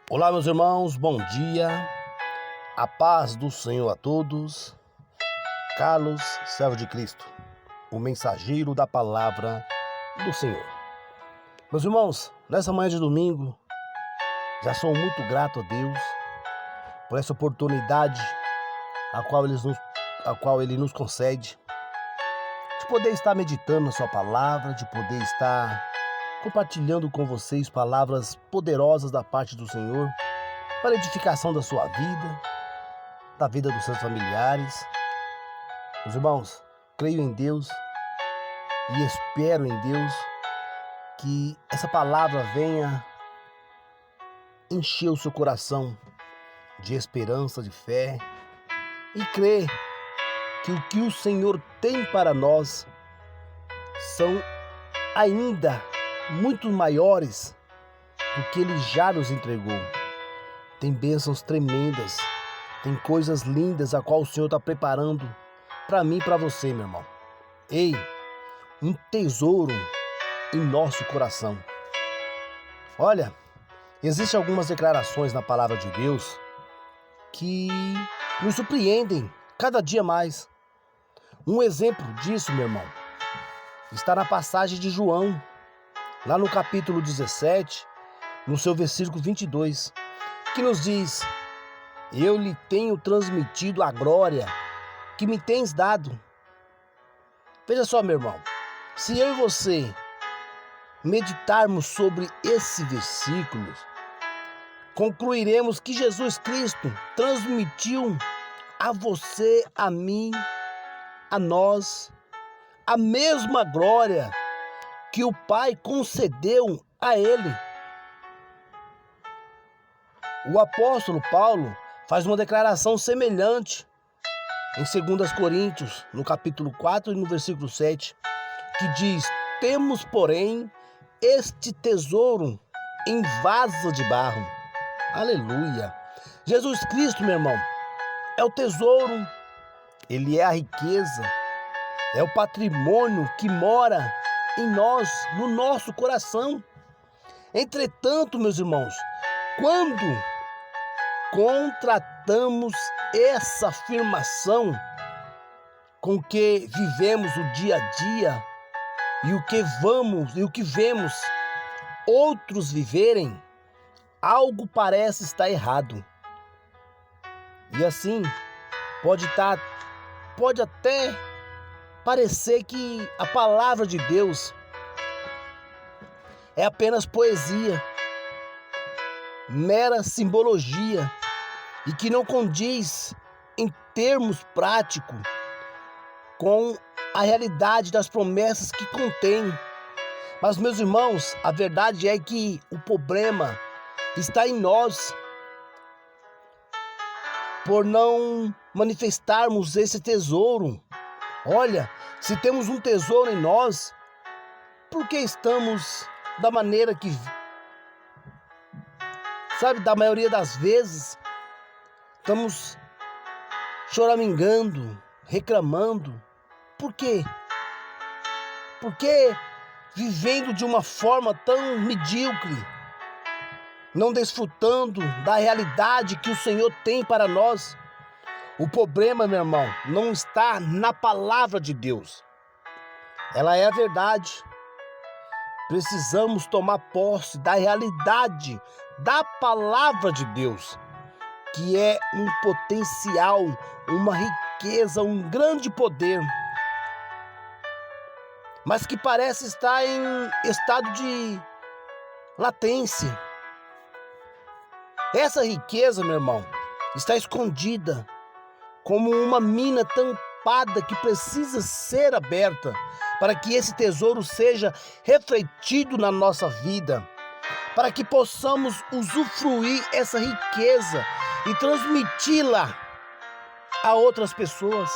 Olá, meus irmãos, bom dia, a paz do Senhor a todos. Carlos, servo de Cristo, o mensageiro da palavra do Senhor. Meus irmãos, nessa manhã de domingo, já sou muito grato a Deus por essa oportunidade a qual Ele nos concede, de poder estar meditando na sua palavra, de poder estar compartilhando com vocês palavras poderosas da parte do Senhor para a edificação da sua vida, da vida dos seus familiares. Meus irmãos, creio em Deus e espero em Deus que essa palavra venha encher o seu coração de esperança, de fé e crer que o que o Senhor tem para nós são ainda muito maiores do que Ele já nos entregou. Tem bênçãos tremendas, tem coisas lindas a qual o Senhor está preparando para mim e para você, meu irmão. Ei, um tesouro em nosso coração. Olha, existem algumas declarações na palavra de Deus que nos surpreendem cada dia mais. Um exemplo disso, meu irmão, está na passagem de João, lá no capítulo 17, no seu versículo 22, que nos diz: eu lhe tenho transmitido a glória que me tens dado. Veja só, meu irmão, se eu e você meditarmos sobre esse versículo, concluiremos que Jesus Cristo transmitiu a você, a mim, a nós, a mesma glória que o Pai concedeu a Ele. O apóstolo Paulo faz uma declaração semelhante em 2 Coríntios, no capítulo 4 e no versículo 7, que diz: temos, porém, este tesouro em vaso de barro. Aleluia! Jesus Cristo, meu irmão, é o tesouro, Ele é a riqueza, é o patrimônio que mora em nós, no nosso coração. Entretanto, meus irmãos, quando contratamos essa afirmação com que vivemos o dia a dia e o que vemos outros viverem, algo parece estar errado. E assim, pode até parecer que a palavra de Deus é apenas poesia, mera simbologia, e que não condiz em termos práticos com a realidade das promessas que contém. Mas, meus irmãos, a verdade é que o problema está em nós, por não manifestarmos esse tesouro. Olha, se temos um tesouro em nós, por que estamos da maneira que, da maioria das vezes, estamos choramingando, reclamando? Por quê? Porque vivendo de uma forma tão medíocre, não desfrutando da realidade que o Senhor tem para nós. O problema, meu irmão, não está na palavra de Deus. Ela é a verdade. Precisamos tomar posse da realidade da palavra de Deus, que é um potencial, uma riqueza, um grande poder, mas que parece estar em estado de latência. Essa riqueza, meu irmão, está escondida como uma mina tampada que precisa ser aberta para que esse tesouro seja refletido na nossa vida, para que possamos usufruir essa riqueza e transmiti-la a outras pessoas.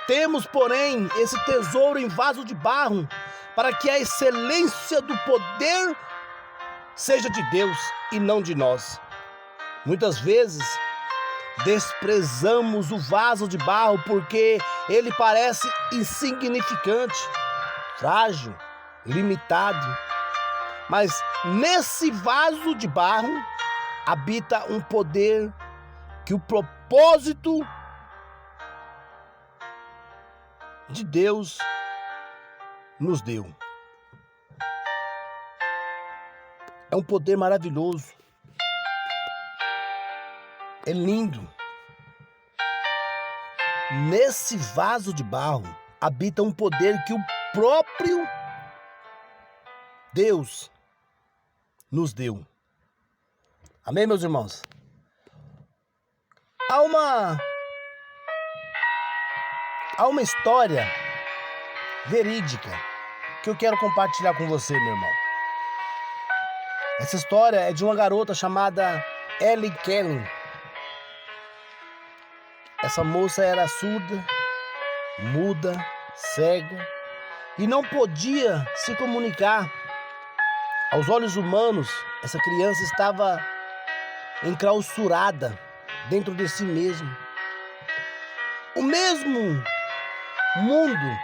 Temos, porém, esse tesouro em vaso de barro para que a excelência do poder seja de Deus e não de nós. Muitas vezes desprezamos o vaso de barro porque ele parece insignificante, frágil, limitado. Mas nesse vaso de barro habita um poder que o propósito de Deus nos deu. É um poder maravilhoso. É lindo. Nesse vaso de barro habita um poder que o próprio Deus nos deu. Amém, meus irmãos? Há uma história verídica que eu quero compartilhar com você, meu irmão. Essa história é de uma garota chamada Helen Keller. Essa moça era surda, muda, cega e não podia se comunicar. Aos olhos humanos, essa criança estava enclausurada dentro de si mesma. O mesmo mundo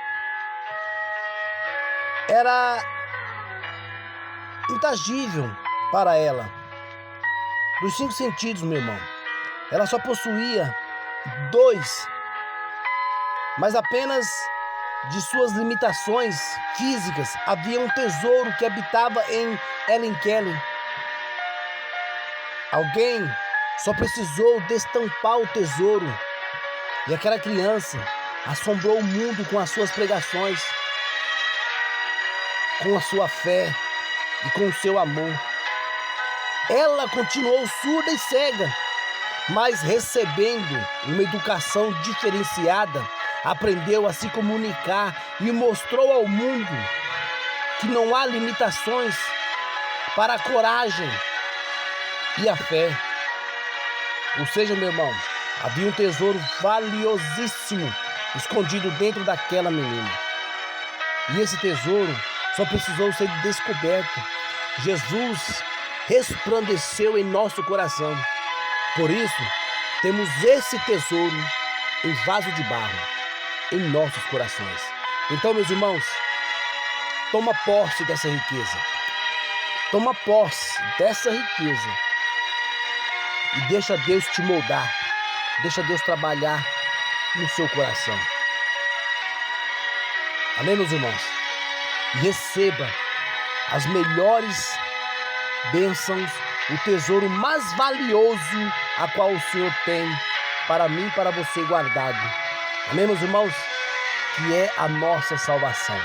era intangível para ela. Dos 5 sentidos, meu irmão, ela só possuía 2, mas apenas de suas limitações físicas havia um tesouro que habitava em Helen Keller. Alguém só precisou destampar o tesouro e aquela criança assombrou o mundo com as suas pregações, com a sua fé e com o seu amor. Ela continuou surda e cega, mas recebendo uma educação diferenciada, aprendeu a se comunicar e mostrou ao mundo que não há limitações para a coragem e a fé. Ou seja, meu irmão, havia um tesouro valiosíssimo escondido dentro daquela menina. E esse tesouro só precisou ser descoberto. Jesus resplandeceu em nosso coração. Por isso, temos esse tesouro em vaso de barro em nossos corações. Então, meus irmãos, toma posse dessa riqueza. Toma posse dessa riqueza e deixa Deus te moldar. Deixa Deus trabalhar no seu coração. Amém, meus irmãos? E receba as melhores bênçãos, o tesouro mais valioso a qual o Senhor tem para mim e para você guardado. Amém, meus irmãos? Que é a nossa salvação.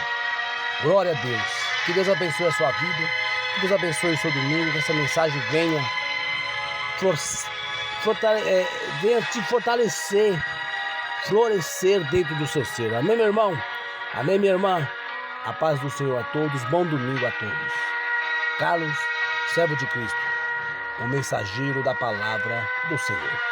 Glória a Deus. Que Deus abençoe a sua vida. Que Deus abençoe o seu domingo. Que essa mensagem venha te fortalecer, florescer dentro do seu ser. Amém, meu irmão? Amém, minha irmã? A paz do Senhor a todos. Bom domingo a todos. Carlos, servo de Cristo, o mensageiro da palavra do Senhor.